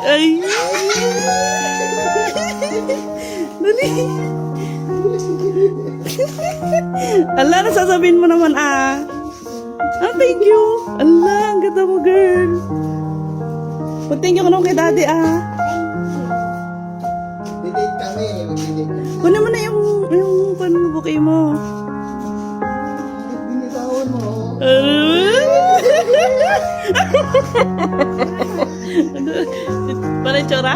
Ay. Dali. Ala, nasasabihin mo naman ah. Ah, thank you. Ala, ang ganda mo, girl. Thank you ka naman kay daddy ah. Didate kami. Mag-didate kami. Kunin mo na yung bouquet mo. Binitawan mo. Para tsura?